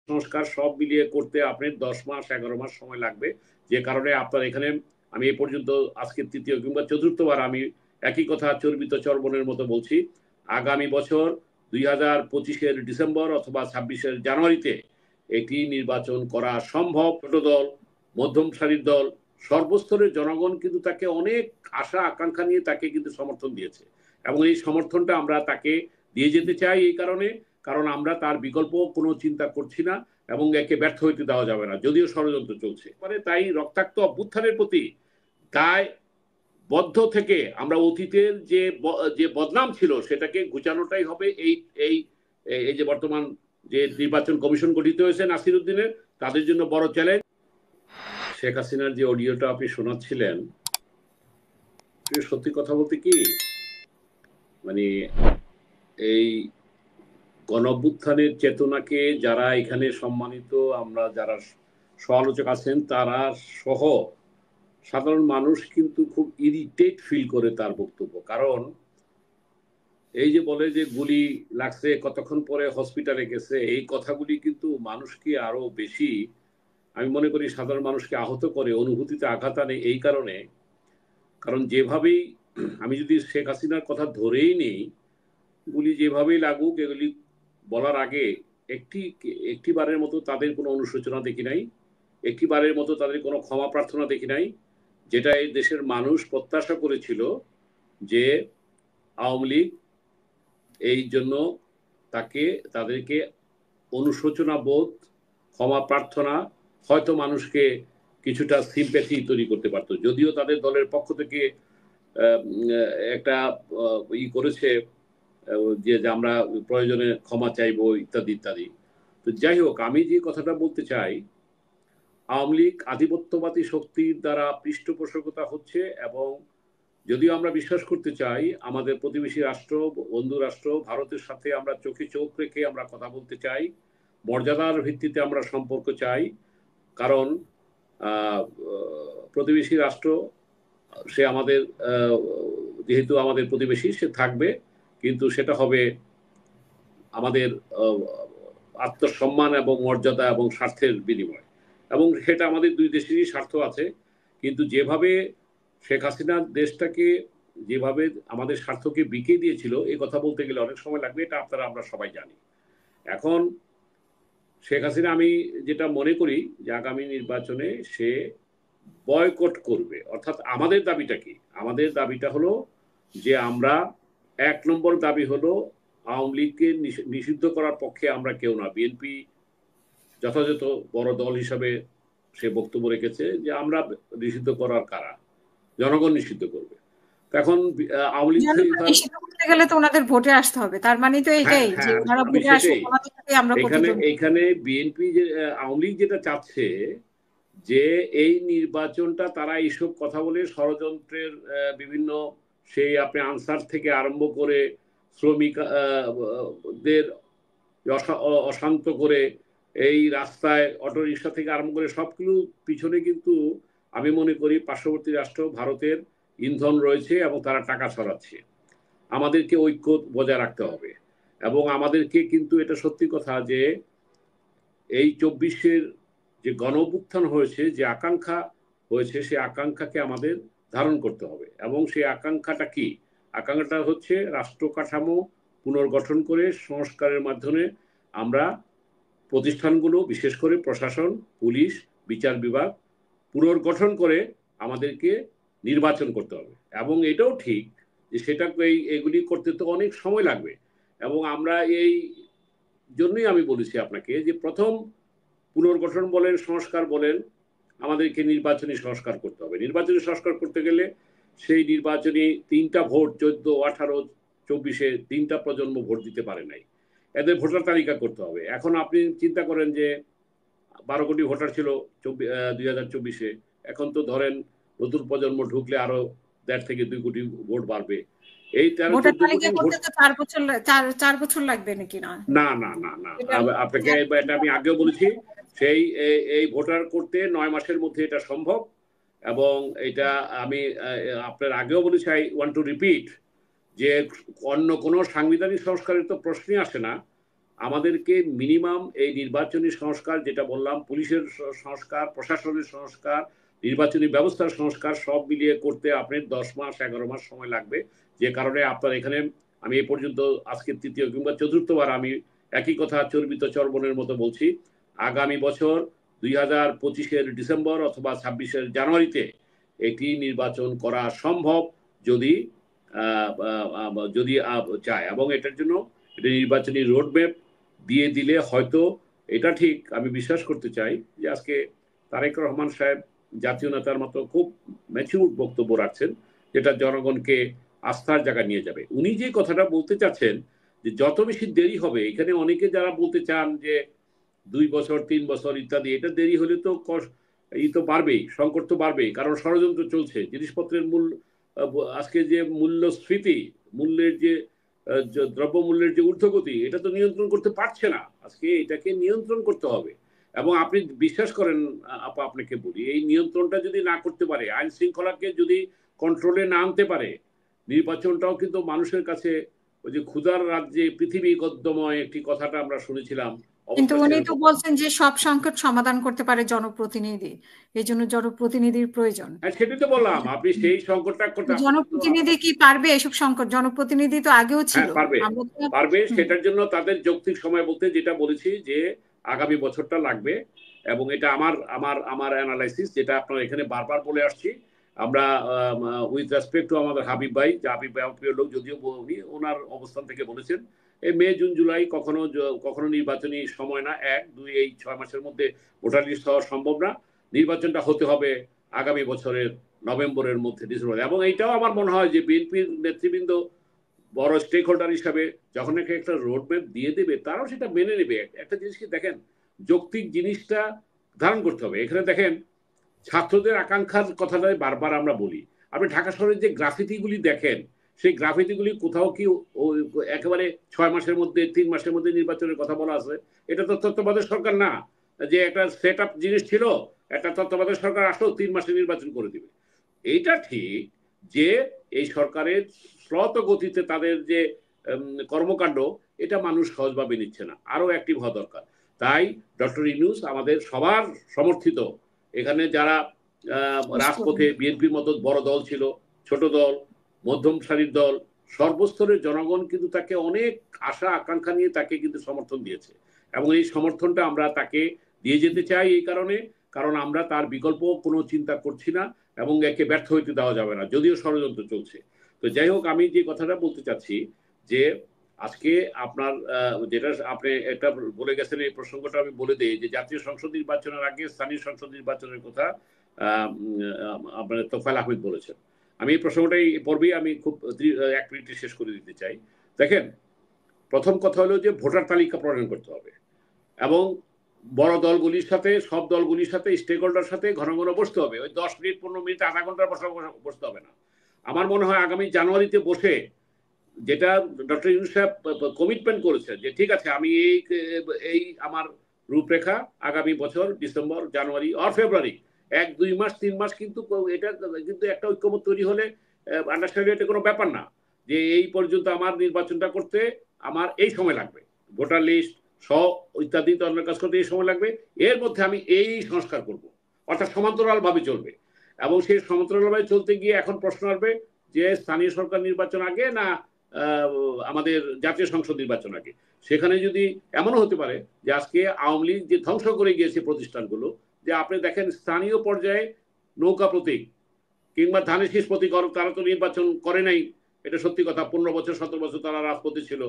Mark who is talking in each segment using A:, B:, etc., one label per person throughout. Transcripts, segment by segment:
A: সংস্কার সব মিলিয়ে করতে আপনার 10 মাস 11 মাস সময় লাগবে, যে কারণে আপনার এখানে আমি এই পর্যন্ত আজকে তৃতীয় কিংবা চতুর্থবার আমি একই কথা চর্বিত চর্বণের মতো বলছি। আগামী বছর 2025-এর ডিসেম্বর অথবা 26-এর জানুয়ারিতে একটি নির্বাচন করা সম্ভব। ছোট দল, মধ্যম সারির দল, সর্বস্তরের জনগণ কিন্তু তাকে অনেক আশা আকাঙ্ক্ষা নিয়ে তাকে কিন্তু সমর্থন দিয়েছে, এবং এই সমর্থনটা আমরা তাকে দিয়ে যেতে চাই এই কারণে, কারণ আমরা তার বিকল্প কোনো চিন্তা করছি না এবং একে ব্যর্থ হইতে দেওয়া যাবে না, যদিও ষড়যন্ত্র চলছে। মানে তাই রক্তাক্ত অভ্যুত্থানের প্রতি দায় বদ্ধ থেকে আমরা অতীতের যে বদনাম ছিল সেটাকে ঘুচানোটাই হবে এই এই এই যে বর্তমান যে নির্বাচন কমিশন গঠিত হয়েছে নাসির উদ্দিনের, তাদের জন্য বড় চ্যালেঞ্জ। শেখ হাসিনার যে অডিওটা আপনি শোনাচ্ছিলেন, সত্যি কথা বলতে কি, মানে এই গণঅভ্যুত্থানের চেতনাকে যারা এখানে সম্মানিত, আমরা যারা সমালোচক আছেন তারা সহ সাধারণ মানুষ কিন্তু খুব ইরিটেট ফিল করে তার বক্তব্য। কারণ এই যে বলে যে গুলি লাগছে, কতক্ষণ পরে হসপিটালে গেছে, এই কথাগুলি কিন্তু মানুষকে আরো বেশি, আমি মনে করি সাধারণ মানুষকে আহত করে, অনুভূতিতে আঘাত আনে। এই কারণে, কারণ যেভাবেই আমি যদি শেখ হাসিনার কথা ধরেই নেই, গুলি যেভাবেই লাগুক, এগুলি বলার আগে একটি বারের মতো তাদের কোনো অনুশোচনা দেখি নাই, একটি বারের মতো তাদের কোনো ক্ষমা প্রার্থনা দেখি নাই, যেটা এই দেশের মানুষ প্রত্যাশা করেছিল যে আওয়ামী লীগ এই জন্য তাদেরকে অনুশোচনা বোধ, ক্ষমা প্রার্থনা, হয়তো মানুষকে কিছুটা সিম্প্যাথি তৈরি করতে পারত, যদিও তাদের দলের পক্ষ থেকে একটা করেছে যে আমরা প্রয়োজনে ক্ষমা চাইবো ইত্যাদি ইত্যাদি। তো যাই হোক, আমি যে কথাটা বলতে চাই, আওয়ামী লীগ আধিপত্যবাদী শক্তির দ্বারা পৃষ্ঠপোষকতা হচ্ছে, এবং যদিও আমরা বিশ্বাস করতে চাই আমাদের প্রতিবেশী রাষ্ট্র, বন্ধু রাষ্ট্র ভারতের সাথে আমরা চোখে চোখ রেখে আমরা কথা বলতে চাই, মর্যাদার ভিত্তিতে আমরা সম্পর্ক চাই, কারণ প্রতিবেশী রাষ্ট্র সে আমাদের যেহেতু আমাদের প্রতিবেশী, সে থাকবে, কিন্তু সেটা হবে আমাদের আত্মসম্মান এবং মর্যাদা এবং স্বার্থের বিনিময়, এবং সেটা আমাদের দুই দেশেরই স্বার্থ আছে। কিন্তু যেভাবে শেখ হাসিনা দেশটাকে যেভাবে আমাদের স্বার্থকে বিকিয়ে দিয়েছিল, এই কথা বলতে গেলে অনেক সময় লাগবে, এটা আমরা সবাই জানি। এখন শেখ হাসিনা, আমি যেটা মনে করি যে আগামী নির্বাচনে সে বয়কট করবে। অর্থাৎ আমাদের দাবিটা কি? আমাদের দাবিটা হলো যে আমরা 1 নম্বর দাবি হলো আওয়ামী লীগকে নিষিদ্ধ করার পক্ষে আমরা কেউ না। বিএনপি যথাযথ বড় দল হিসাবে সে বক্তব্য রেখেছে যে আমরা নিষিদ্ধ করার কারা, জনগণ নিষিদ্ধ করবে। এখন আওয়ামী লীগ
B: নিষিদ্ধ করতে গেলে তো ওনাদের ভোটে আসতে হবে, তার মানে তো এটাই যে ওনারা ভোটে আসুক,
A: এখানে বিএনপি যে আওয়ামী লীগ যেটা চাচ্ছে যে এই নির্বাচনটা তারা এইসব কথা বলে ষড়যন্ত্রের বিভিন্ন, সেই আপনি আনসার থেকে আরম্ভ করে শ্রমিকদের অশান্ত করে, এই রাস্তায় অটো রিক্সা থেকে আরম্ভ করে সবগুলো পিছনে কিন্তু আমি মনে করি পার্শ্ববর্তী রাষ্ট্র ভারতের ইন্ধন রয়েছে এবং তারা টাকা ছড়াচ্ছে। আমাদেরকে ঐক্য বজায় রাখতে হবে, এবং আমাদেরকে কিন্তু এটা সত্যি কথা যে এই 24-এর যে গণঅভ্যুত্থান হয়েছে, যে আকাঙ্ক্ষা হয়েছে, সেই আকাঙ্ক্ষাকে আমাদের ধারণ করতে হবে। এবং সেই আকাঙ্ক্ষাটা কি? আকাঙ্ক্ষাটা হচ্ছে রাষ্ট্র কাঠামো পুনর্গঠন করে সংস্কারের মাধ্যমে আমরা প্রতিষ্ঠানগুলো, বিশেষ করে প্রশাসন, পুলিশ, বিচার বিভাগ পুনর্গঠন করে আমাদেরকে নির্বাচন করতে হবে। এবং এটাও ঠিক যে সেটা এগুলি করতে তো অনেক সময় লাগবে, এবং আমরা এই জন্যই আমি বলেছি আপনাকে যে প্রথম পুনর্গঠন বলেন, সংস্কার বলেন, আমাদেরকে নির্বাচনী সংস্কার করতে হবে। নির্বাচনী সংস্কার করতে গেলে সেই নির্বাচনী 3টা ভোট, 14, 18, 24-এ 3টা প্রজন্ম ভোট দিতে পারে নাই, এদের ভোটার তালিকা করতে হবে। এখন আপনি চিন্তা করেন যে 12 কোটি ভোটার ছিল 2024-এ, এখন তো ধরেন নতুন প্রজন্ম ঢুকলে আরো 1.5 থেকে 2 কোটি ভোট বাড়বে। এই 13-14 কোটি ভোট
B: 4 বছর লাগবে নাকি? না
A: না না না না, আপনাকে এটা আমি আগেও বলেছি, সেই এই ভোটার করতে 9 মাসের মধ্যে এটা সম্ভব। এবং এটা আমি আপনার আগেও বলেছি, আই ওয়ান্ট টু রিপিট, যে অন্য কোনো সাংবিধানিক সংস্কারের তো প্রশ্নই আসে না। আমাদেরকে মিনিমাম এই নির্বাচনী সংস্কার, যেটা বললাম, পুলিশের সংস্কার, প্রশাসনের সংস্কার, নির্বাচনী ব্যবস্থার সংস্কার সব মিলিয়ে করতে আপনার 10 মাস 11 মাস সময় লাগবে। যে কারণে আপনার এখানে আমি এই পর্যন্ত আজকে তৃতীয় কিংবা চতুর্থবার আমি একই কথা চর্বিত চর্বণের মতো বলছি। আগামী বছর 2025-এর ডিসেম্বর অথবা 26-এর জানুয়ারিতে একটি নির্বাচন করা সম্ভব যদি যদি চায়, এবং এটার জন্য এটা নির্বাচনী রোডম্যাপ দিয়ে দিলে হয়তো, এটা ঠিক আমি বিশ্বাস করতে চাই যে আজকে তারেক রহমান সাহেব জাতীয় নেতার মতো খুব ম্যাচিউর বক্তব্য রাখছেন, যেটা জনগণকে আস্থার জায়গায় নিয়ে যাবে। উনি যে কথাটা বলতে চাচ্ছেন যে যত বেশি দেরি হবে, এখানে অনেকে যারা বলতে চান যে 2 বছর 3 বছর ইত্যাদি, এটা দেরি হলে তো এই তো বাড়বেই, সংকট তো বাড়বেই, কারণ ষড়যন্ত্র চলছে। জিনিসপত্রের মূল্য, আজকে যে মূল্যস্ফীতি, মূল্যের যে দ্রব্যমূল্যের যে ঊর্ধ্বগতি, এটা তো নিয়ন্ত্রণ করতে পারছে না। আজকে এটাকে নিয়ন্ত্রণ করতে হবে। এবং আপনি বিশ্বাস করেন আপা, আপনাকে বলি, এই নিয়ন্ত্রণটা যদি না করতে পারে, আইন শৃঙ্খলাকে যদি কন্ট্রোলে না আনতে পারে, নির্বাচনটাও কিন্তু মানুষের কাছে ওই যে ক্ষুধার রাজ্যে পৃথিবী গদ্যময় একটি কথাটা আমরা শুনেছিলাম।
B: কিন্তু উনি তো বলছেন যে সব সংকট সমাধান করতে পারে জনপ্রতিনিধি, এই জন্য জনপ্রতিনিধির প্রয়োজন।
A: সেটাই তো বললাম, আপনি সেই সংকটটা করতে,
B: জনপ্রতিনিধি কি পারবে এসব সংকট? জনপ্রতিনিধি তো আগেও ছিল।
A: পারবে। সেটার জন্য তাদের যৌক্তিক সময় বলতে যেটা বলেছি যে আগামী বছরটা লাগবে, এবং এটা আমার অ্যানালাইসিস, যেটা আপনার এখানে বারবার বলে আসছি। আমরা উইথ রেসপেক্ট টু আমাদের হাবিব ভাই, যে হাবিব ভাই প্রিয় লোক, যদিও উনি ওনার অবস্থান থেকে বলেছেন এই মে জুন জুলাই কখনো নির্বাচনী সময় না, 1 2 এই 6 মাসের মধ্যে ভোটার লিস্ট হওয়া সম্ভব না। নির্বাচনটা হতে হবে আগামী বছরের নভেম্বরের মধ্যে, ডিসেম্বর। এবং এইটাও আমার মনে হয় যে বিএনপির নেতৃবৃন্দ বড় স্টেক হোল্ডার হিসাবে যখন একটা রোডম্যাপ দিয়ে দেবে, তারাও সেটা মেনে নেবে। একটা জিনিস কি দেখেন, যৌক্তিক জিনিসটা ধারণ করতে হবে। এখানে দেখেন, ছাত্রদের আকাঙ্ক্ষার কথাটাই বারবার আমরা বলি। আপনি ঢাকা শহরের যে গ্রাফিতিগুলি দেখেন, সেই গ্রাফিতিগুলি কোথাও কি একেবারে 6 মাসের মধ্যে 3 মাসের মধ্যে নির্বাচনের কথা বলা আছে? এটা তো তত্ত্বাবধায়ক সরকার না যে একটা সেট আপ জিনিস ছিল, একটা তত্ত্বাবধায়ক সরকার আসলো 3 মাসে নির্বাচন করে দিবে। এইটা ঠিক যে এই সরকারের স্রত গতিতে তাদের যে কর্মকাণ্ড, এটা মানুষ সহজভাবে নিচ্ছে না, আরো অ্যাক্টিভ হওয়া দরকার। তাই ডক্টর ইউনূস আমাদের সবার সমর্থিত। এখানে যারা রাজপথে বিএনপির মতো বড় দল ছিল, ছোট দল, মধ্যম সারির দল, সর্বস্তরের জনগণ কিন্তু তাকে অনেক আশা আকাঙ্ক্ষা নিয়ে তাকে কিন্তু সমর্থন দিয়েছে, এবং এই সমর্থনটা আমরা তাকে দিয়ে যেতে চাই এই কারণ আমরা তার বিকল্প কোনো চিন্তা করছি না, এবং একে ব্যর্থ হইতে দেওয়া যাবে না, যদিও ষড়যন্ত্র চলছে। তো যাই হোক, আমি যে কথাটা বলতে চাচ্ছি যে আজকে আপনার যেটা আপনি একটা বলে গেছেন, এই প্রসঙ্গটা আমি বলে দিই যে জাতীয় সংসদ নির্বাচনের আগে স্থানীয় সংসদ নির্বাচনের কথা আপনার তোফায়েল আহমেদ বলেছেন। আমি এই প্রসঙ্গটাই পড়বেই আমি খুব 1 মিনিটে শেষ করে দিতে চাই। দেখেন, প্রথম কথা হলো যে ভোটার তালিকা প্রণয়ন করতে হবে, এবং বড় দলগুলির সাথে, সব দলগুলির সাথে, স্টেক হোল্ডার সাথে ঘন ঘন বসতে হবে। ওই 10 মিনিট 15 মিনিট আধা ঘন্টার বসতে হবে না। আমার মনে হয় আগামী জানুয়ারিতে বসে, যেটা ডক্টর ইউনূস সাহেব কমিটমেন্ট করেছেন যে ঠিক আছে, আমি এই আমার রূপরেখা আগামী বছর ডিসেম্বর, জানুয়ারি আর ফেব্রুয়ারি, 1 2 মাস 3 মাস, কিন্তু এটা কিন্তু একটা ঐক্যমত তৈরি হলে আন্ডারস্ট্যান্ডিং, এটা কোনো ব্যাপার না যে এই পর্যন্ত আমার নির্বাচনটা করতে আমার এই সময় লাগবে, ভোটার লিস্ট ইত্যাদি ধরনের কাজ করতে এই সময় লাগবে, এর মধ্যে আমি এই সংস্কার করব, অর্থাৎ সমান্তরাল ভাবে চলবে। এবং সেই সমান্তরাল ভাবে চলতে গিয়ে এখন প্রশ্ন আসবে যে স্থানীয় সরকার নির্বাচন আগে না আমাদের জাতীয় সংসদ নির্বাচন আগে। সেখানে যদি এমনও হতে পারে যে আজকে আওয়ামী লীগ যে ধ্বংস করে গিয়েছে প্রতিষ্ঠানগুলো, যে আপনি দেখেন স্থানীয় পর্যায়ে নৌকা প্রতীক কিংবা ধানের শীষ প্রতীক, তারা তো নির্বাচন করে নাই, এটা সত্যি কথা। 15 বছর 17 বছর তারা রাজপথে ছিল,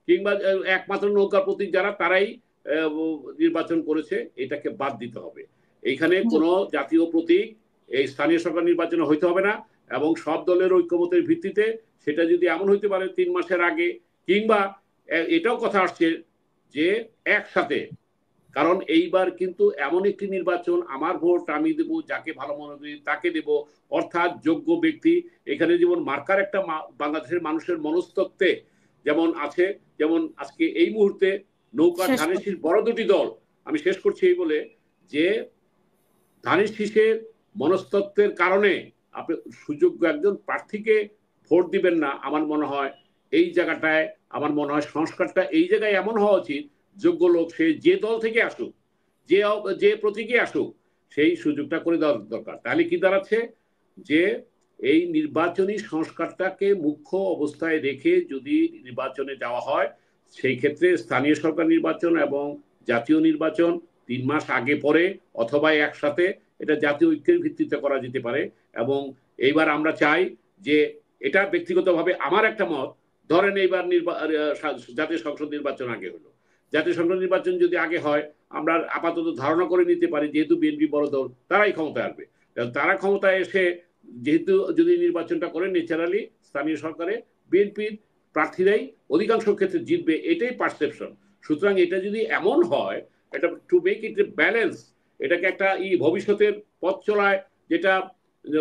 A: কিংবা একমাত্র নৌকা প্রতীক যারা, তারাই নির্বাচন করেছে। এটাকে বাদ দিতে হবে। এইখানে কোনো জাতীয় প্রতীক এই স্থানীয় সরকার নির্বাচনে হইতে হবে না, এবং সব দলের ঐক্যমতের ভিত্তিতে সেটা যদি এমন হইতে পারে 3 মাসের আগে, কিংবা এটাও কথা আসছে যে একসাথে, কারণ এইবার কিন্তু এমন একটি নির্বাচন, আমার ভোট আমি দেব, যাকে ভালো মনে করি তাকে দেব, অর্থাৎ যোগ্য ব্যক্তি। এখানে যেমন মার্কার একটা বাংলাদেশের মানুষের মনস্তত্ত্বে যেমন আছে, যেমন আজকে এই মুহূর্তে নৌকা ধানের শীষ বড় দুটি দল, আমি শেষ করছি এই বলে, যে ধানের শীষের মনস্তত্ত্বের কারণে আপনি সুযোগ্য একজন প্রার্থীকে ভোট দিবেন না। আমার মনে হয় এই জায়গাটায়, আমার মনে হয় সংস্কারটা এই জায়গায় এমন হওয়া উচিত যোগ্য লোক সে যে দল থেকে আসুক, যে যে প্রতীকে আসুক, সেই সুযোগটা করে দেওয়া দরকার। তাহলে কি দাঁড়াচ্ছে যে এই নির্বাচনী সংস্কারটাকে মুখ্য অবস্থায় রেখে যদি নির্বাচনে যাওয়া হয়, সেই ক্ষেত্রে স্থানীয় সরকার নির্বাচন এবং জাতীয় নির্বাচন 3 মাস আগে পরে অথবা একসাথে এটা জাতীয় ঐক্যের ভিত্তিতে করা যেতে পারে। এবং এইবার আমরা চাই যে এটা ব্যক্তিগতভাবে আমার একটা মত, ধরেন এইবার জাতীয় সংসদ নির্বাচন আগে হলো, জাতীয় সংসদ নির্বাচন যদি আগে হয়, আমরা আপাতত ধারণা করে নিতে পারি যেহেতু বিএনপি বড় দল, তারাই ক্ষমতায় আসবে। তারা ক্ষমতায় এসে যেহেতু যদি নির্বাচনটা করে, ন্যাচারালি স্থানীয় সরকারে বিএনপির প্রার্থীরাই অধিকাংশ ক্ষেত্রে জিতবে, এটাই পারসেপশন। সুতরাং এটা যদি এমন হয়, এটা টু মেক ইট ব্যালেন্স, এটাকে একটা ভবিষ্যতের পথ চলায়, যেটা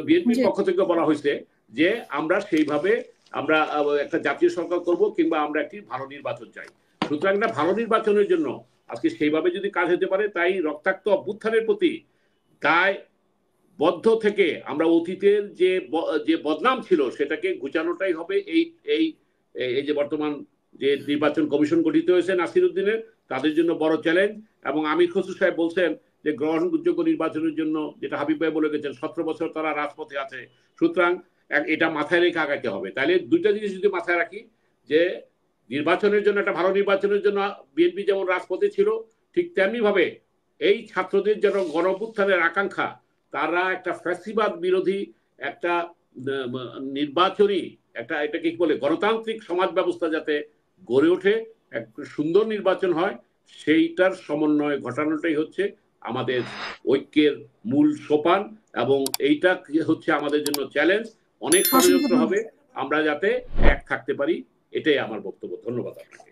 A: বিএনপির পক্ষ থেকে বলা হয়েছে যে আমরা সেইভাবে আমরা একটা জাতীয় সরকার করব কিংবা আমরা একটি ভালো নির্বাচন চাই। সুতরাং একটা ভালো নির্বাচনের জন্য আজকে সেইভাবে যদি কাজ হতে পারে, তাই রক্তাক্ত অভ্যুত্থানের প্রতি দায় বদ্ধ থেকে আমরা অতীতের যে বদনাম ছিল সেটাকে ঘুচানোটাই হবে এই এই এই যে বর্তমান যে নির্বাচন কমিশন গঠিত হয়েছে নাসির উদ্দিনের, তাদের জন্য বড় চ্যালেঞ্জ। এবং আমির খসরু সাহেব বলছেন যে গ্রহণযোগ্য নির্বাচনের জন্য, যেটা হাবিব ভাই বলে গেছেন, 17 বছর তারা রাজপথে আছে। সুতরাং এটা মাথায় রেখে আগাইতে হবে। তাহলে দুইটা জিনিস যদি মাথায় রাখি, যে নির্বাচনের জন্য, একটা ভালো নির্বাচনের জন্য বিএনপি যেমন রাজপথে ছিল, ঠিক তেমনি ভাবে এই ছাত্রদের যেন গণঅভ্যুত্থানের আকাঙ্ক্ষা, তারা একটা ফ্যাসিবাদ বিরোধী একটা নির্বাচনী একটা, এটাকে কি বলে, গণতান্ত্রিক সমাজ ব্যবস্থা যাতে গড়ে ওঠে, এক সুন্দর নির্বাচন হয়, সেইটার সমন্বয় ঘটানোটাই হচ্ছে আমাদের ঐক্যের মূল সোপান। এবং এইটা হচ্ছে আমাদের জন্য চ্যালেঞ্জ। অনেক ষড়যন্ত্র হবে, আমরা যাতে এক থাকতে পারি, এটাই আমার বক্তব্য। ধন্যবাদ আপনাকে।